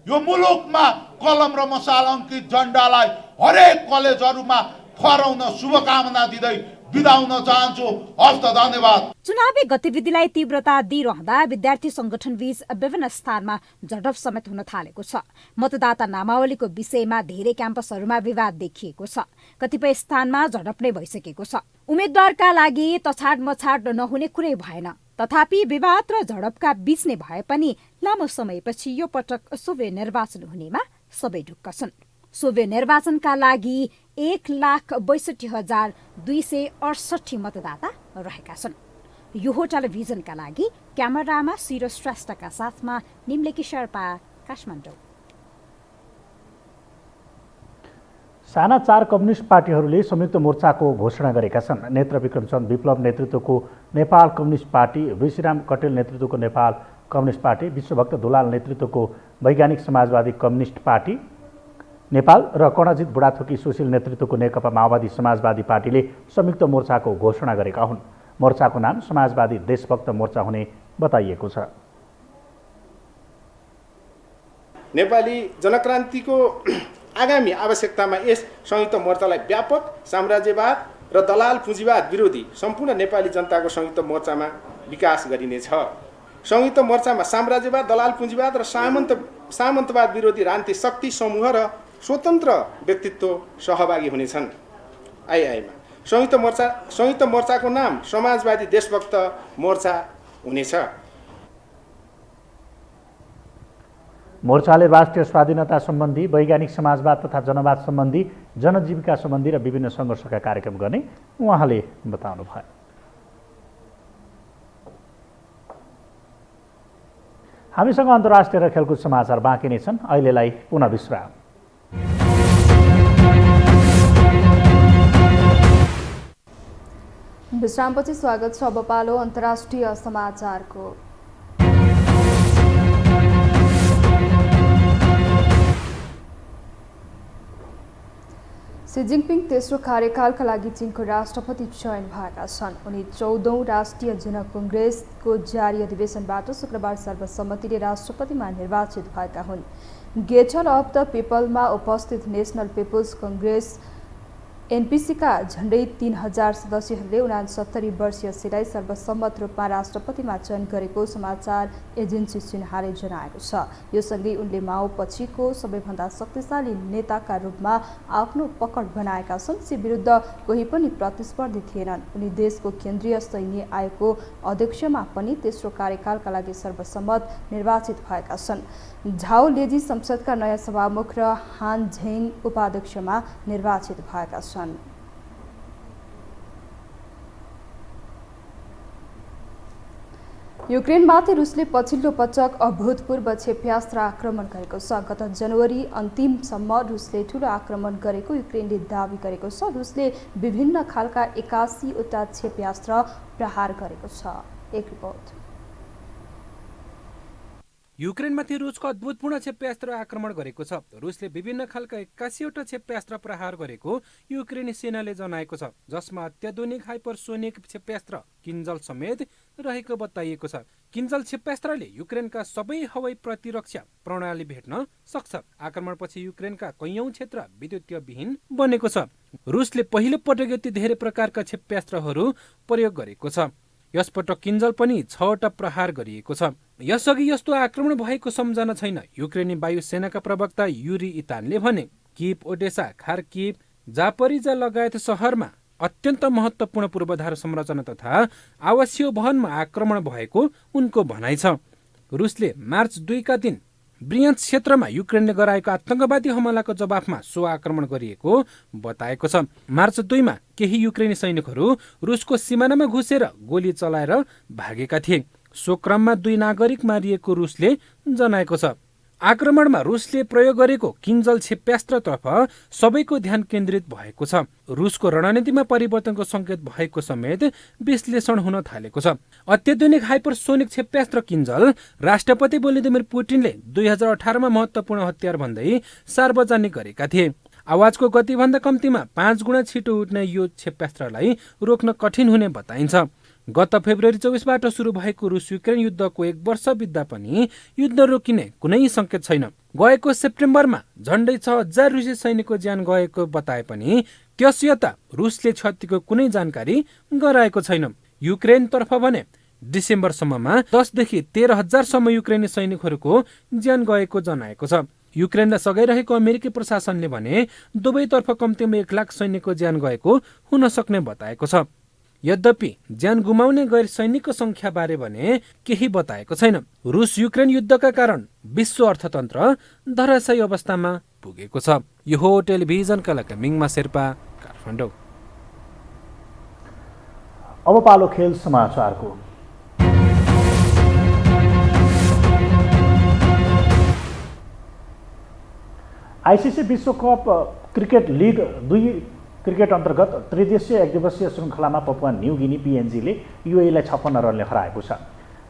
यो मुलुकमा कलम र मसाल अङ्कित झन्डालाई हरेक कलेजहरूमा फहराउन शुभकामना दिँदै बिदा हुन चाहन्छु। हस्त, धन्यवाद। चुनावी गतिविधिलाई तीव्रता दिइरहँदा विद्यार्थी संगठन बीच विभिन्न स्थानमा झडप समेत हुन थालेको छ। मतदाता नामावलीको विषयमा धेरै क्याम्पसहरूमा विवाद देखिएको छ। कतिपय स्थानमा झडप नै भइसकेको छ। उम्मेद्वारका लागि तछाड मछाड नहुने कुरै भएन। तथापि विवाद र झडपका बीच नै भए पनि लामो समयपछि यो पटक सोभे निर्वाचन हुनेमा सबै ढुक्क छन्। सोभे निर्वाचनका लागि 1,62,268 मतदाता रहेका छन्। यो टेलिभिजनका लागि क्यामेरामा सिरो श्रेष्ठका साथमा निम्लेकी शेर्पा, काठमाडौँ। साना 4 कम्युनिस्ट पार्टीहरूले संयुक्त मोर्चाको घोषणा गरेका छन्। नेत्र विक्रमचन्द विप्लव नेतृत्वको नेपाल कम्युनिस्ट पार्टी, विश्राम कटेल नेतृत्वको नेपाल कम्युनिस्ट पार्टी, विश्वभक्त दुलाल नेतृत्वको वैज्ञानिक समाजवादी कम्युनिस्ट पार्टी नेपाल र कर्णजित बुढाथोकी सुशील नेतृत्वको नेकपा माओवादी समाजवादी पार्टीले संयुक्त मोर्चाको घोषणा गरेका हुन्। मोर्चाको नाम समाजवादी देशभक्त मोर्चा हुने बताइएको छ। नेपाली जनक्रान्तिको आगामी आवश्यकतामा यस संयुक्त मोर्चालाई व्यापक साम्राज्यवाद र दलाल पुँजीवाद विरोधी सम्पूर्ण नेपाली जनताको संयुक्त मोर्चामा विकास गरिनेछ। संयुक्त मोर्चामा साम्राज्यवाद, दलाल पुँजीवाद र सामन्तवाद विरोधी राजनीतिक शक्ति समूह र स्वतन्त्र व्यक्तित्व सहभागी हुनेछन्। आइआईमा संयुक्त मोर्चाको नाम समाजवादी देशभक्त मोर्चा हुनेछ। मोर्चाले राष्ट्रिय स्वाधीनता सम्बन्धी, वैज्ञानिक समाजवाद तथा जनवाद सम्बन्धी, जनजीविका सम्बन्धी र विभिन्न सङ्घर्षका कार्यक्रम गर्ने उहाँले बताउनुभयो। हामीसँग अन्तर्राष्ट्रिय र खेलकुद समाचार बाँकी नै छन्। अहिलेलाई पुनः विश्राम। विश्रामपछि स्वागत छ। अब पालो अन्तर्राष्ट्रिय समाचारको। सी जिनपिङ तेस्रो कार्यकालका लागि चीनको राष्ट्रपति चयन भएका छन्। उनी 14औं राष्ट्रिय जन कङ्ग्रेसको जारी अधिवेशनबाट शुक्रबार सर्वसम्मतिले राष्ट्रपतिमा निर्वाचित भएका हुन्। गेटल अफ द पिपलमा उपस्थित नेसनल पिपुल्स कङ्ग्रेस एनपीसीका झण्डै 3000 सदस्यहरूले 69 वर्षीय सीलाई सर्वसम्मत रूपमा राष्ट्रपतिमा चयन गरेको समाचार एजेन्सी सिन्हाले जनाएको छ। यो सँगै उनले माओ पछिको सबैभन्दा शक्तिशाली नेताका रूपमा आफ्नो पकड बनाएका छन्। सी विरुद्ध कोही पनि प्रतिस्पर्धी थिएनन्। उनी देशको केन्द्रीय सैन्य आयोगको अध्यक्षमा पनि तेस्रो कार्यकालका लागि सर्वसम्मत निर्वाचित भएका छन्। झाओ लेजी संसदका नयाँ सभामुख र हान झेङ उपाध्यक्षमा निर्वाचित भएका छन्। युक्रेनमाथि रुसले पछिल्लो पटक अभूतपूर्व क्षेप्यास्त्र आक्रमण गरेको छ। गत जनवरी अन्तिमसम्म रुसले ठूलो आक्रमण गरेको युक्रेनले दावी गरेको छ। रुसले विभिन्न खालका 81वटा क्षेप्यास्त्र प्रहार गरेको छ। एक रिपोर्ट। युक्रेनमाथि रुसको अद्भुतपूर्ण क्षेप्यास्त्र आक्रमण गरेको छ। रुसले विभिन्न खालका 81वटा क्षेप्यास्त्र प्रहार गरेको युक्रेनी सेनाले जनाएको छ, जसमा अत्याधुनिक हाइपरसोनिक क्षेप्यास्त्र किन्जल समेत रहेको बताइएको छ। किन्जल क्षेप्यास्त्रले युक्रेनका सबै हवाई प्रतिरक्षा प्रणाली भेट्न सक्छ। आक्रमणपछि युक्रेनका कैयौं क्षेत्र विद्युतीय विहीन बनेको छ। रुसले पहिलो पटक यति धेरै प्रकारका क्षेप्यास्त्रहरू प्रयोग गरेको छ। यसपटक किन्जल पनि 6वटा प्रहार गरिएको छ। यसअघि यस्तो आक्रमण भएको सम्झना छैन, युक्रेनी वायुसेनाका प्रवक्ता युरी इतानले भने। कीव, ओडेसा, खार्किव, जापरिजा लगायत शहरमा अत्यन्त महत्त्वपूर्ण पूर्वाधार संरचना तथा आवासीय भवनमा आक्रमण भएको उनको भनाइ छ। रुसले मार्च 2 का दिन ब्रियान्स क्षेत्रमा युक्रेनले गराएको आतंकवादी हमलाको जवाफमा सो आक्रमण गरिएको बताएको छ। मार्च 2 मा केही युक्रेनी सैनिकहरू रुसको सिमानामा घुसेर गोली चलाएर भागेका थिए। सो क्रममा 2 नागरिक मारिएको रुसले जनाएको छ। आक्रमणमा रुसले प्रयोग गरेको किन्जल क्षेप्यास्त्रतर्फ सबैको ध्यान केन्द्रित भएको छ। रुसको रणनीतिमा परिवर्तनको सङ्केत भएको समेत विश्लेषण हुन थालेको छ। अत्याधुनिक हाइपरसोनिक क्षेप्यास्त्र किन्जल राष्ट्रपति भ्लादिमिर पुटिनले 2018मा महत्त्वपूर्ण हतियार भन्दै सार्वजनिक गरेका थिए। आवाजको गतिभन्दा कम्तीमा 5 गुणा छिटो उड्ने यो क्षेप्यास्त्रलाई रोक्न कठिन हुने बताइन्छ। गत फेब्रुअरी 24बाट सुरु भएको रुस युक्रेन युद्धको 1 वर्ष बित्दा पनि युद्ध रोकिने कुनै सङ्केत छैन। गएको सेप्टेम्बरमा झण्डै 6000 रुसी सैनिकको ज्यान गएको बताए पनि त्यसयता रुसले क्षतिको कुनै जानकारी गराएको छैन। युक्रेनतर्फ भने डिसेम्बरसम्ममा 10 देखि 13,000 सम्म युक्रेनी सैनिकहरूको ज्यान गएको जनाएको छ। युक्रेनलाई सघाइरहेको अमेरिकी प्रशासनले भने दुवैतर्फ कम्तीमा 1 लाख सैनिकको ज्यान गएको हुन सक्ने बताएको छ। यद्यपि ज्यान गुमाउने गैर सैनिकको सङ्ख्याबारे भने केही बताएको छैन। रुस युक्रेन युद्धका कारण विश्व अर्थतन्त्र धराशायी अवस्थामा पुगेको छ। यो हो टेलिभिजनका लागि मिङमा शेर्पा, काठमाडौँ। अब पालो खेल समाचारको। आइसिसी विश्वकप क्रिकेट लिग 2 क्रिकेट अन्तर्गत त्रिदेशीय एकदिवसीय श्रृङ्खलामा पपुवा न्यू गिनी पिएनजीले युएईलाई 56 रनले हराएको छ।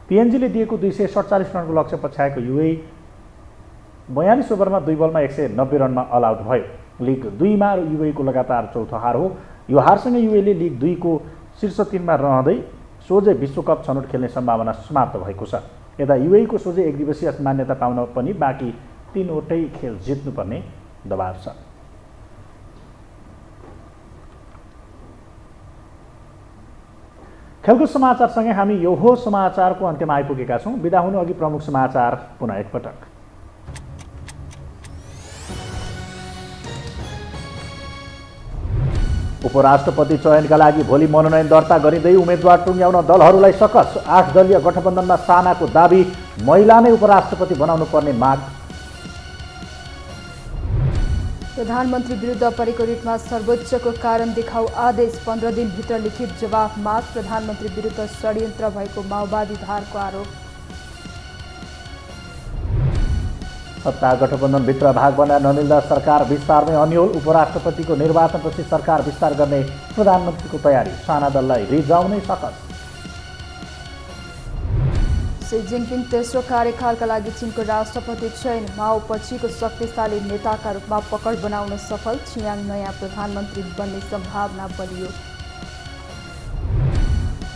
पिएनजीले दिएको 247 रनको लक्ष्य पछ्याएको युएई 42 ओभरमा 2 बलमा 190 रनमा अल आउट भयो। लिग 2मा युएईको लगातार चौथो हार हो। यो हारसँगै युएईले लिग 2 को शीर्ष 3मा रहँदै सोझै विश्वकप छनौट खेल्ने सम्भावना समाप्त भएको छ। यता युएईको सोझै एकदिवसीय मान्यता पाउन पनि बाँकी 3वटै खेल जित्नुपर्ने दबाव छ। खेलकुद समाचारसँगै हामी यो हो समाचारको अन्त्यमा आइपुगेका छौँ। बिदा हुनु अघि प्रमुख समाचार पुनः एकपटक। उपराष्ट्रपति चयनका लागि भोलि मनोनयन दर्ता गरिँदै उम्मेदवार टुङ्ग्याउन दलहरूलाई सकस। 8 दलीय गठबन्धनमा सानाको दाबी, महिला नै उपराष्ट्रपति बनाउनु पर्ने माग। प्रधानमन्त्री विरुद्ध परेको रिटमा सर्वोच्चको कारण देखाउ आदेश, 15 दिनभित्र लिखित जवाफ माग। प्रधानमन्त्री विरुद्ध षड्यन्त्र भएको माओवादी धारको आरोप। सत्ता गठबन्धनभित्र भाग बनेर नमिल्दा सरकार विस्तारमै अन्यल। उपराष्ट्रपतिको निर्वाचनपछि सरकार विस्तार गर्ने प्रधानमन्त्रीको तयारी, साना दललाई रिजाउनै सकस। सी जिनपिङ तेस्रो कार्यकालका लागि चीनको राष्ट्रपति चयन, माओ पछिको शक्तिशाली नेताका रूपमा पकड बनाउन सफल। चियाङ नयाँ प्रधानमन्त्री बन्ने सम्भावना बलियो।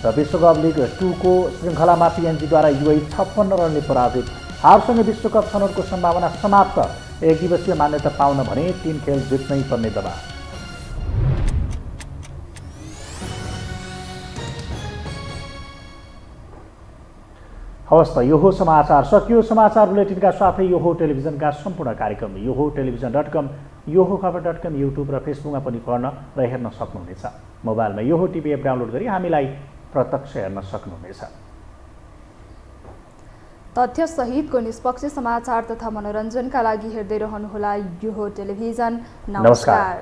र विश्वकप लिग 2 को श्रृङ्खलामा पिएनजीद्वारा युएई 56 रनले पराजित। हारसँगै विश्वकप छनौटको सम्भावना समाप्त। एकदिवसीय मान्यता पाउन भने 3 खेल जित्नै पर्ने दबाव। हवस् त, यो हो समाचार सकियो। समाचार बुलेटिनका साथै यो हो टेलिभिजनका सम्पूर्ण कार्यक्रम यो हो टेलिभिजन.com, यो हो खबर.com, युट्युब र फेसबुकमा पनि पढ्न र हेर्न सक्नुहुनेछ। मोबाइलमा यो हो टिभी एप डाउनलोड गरी हामीलाई प्रत्यक्ष हेर्न सक्नुहुनेछ। तथ्यसहितको निष्पक्ष समाचार तथा मनोरञ्जनका लागि हेर्दै रहनुहोला यो हो टेलिभिजन। नमस्कार।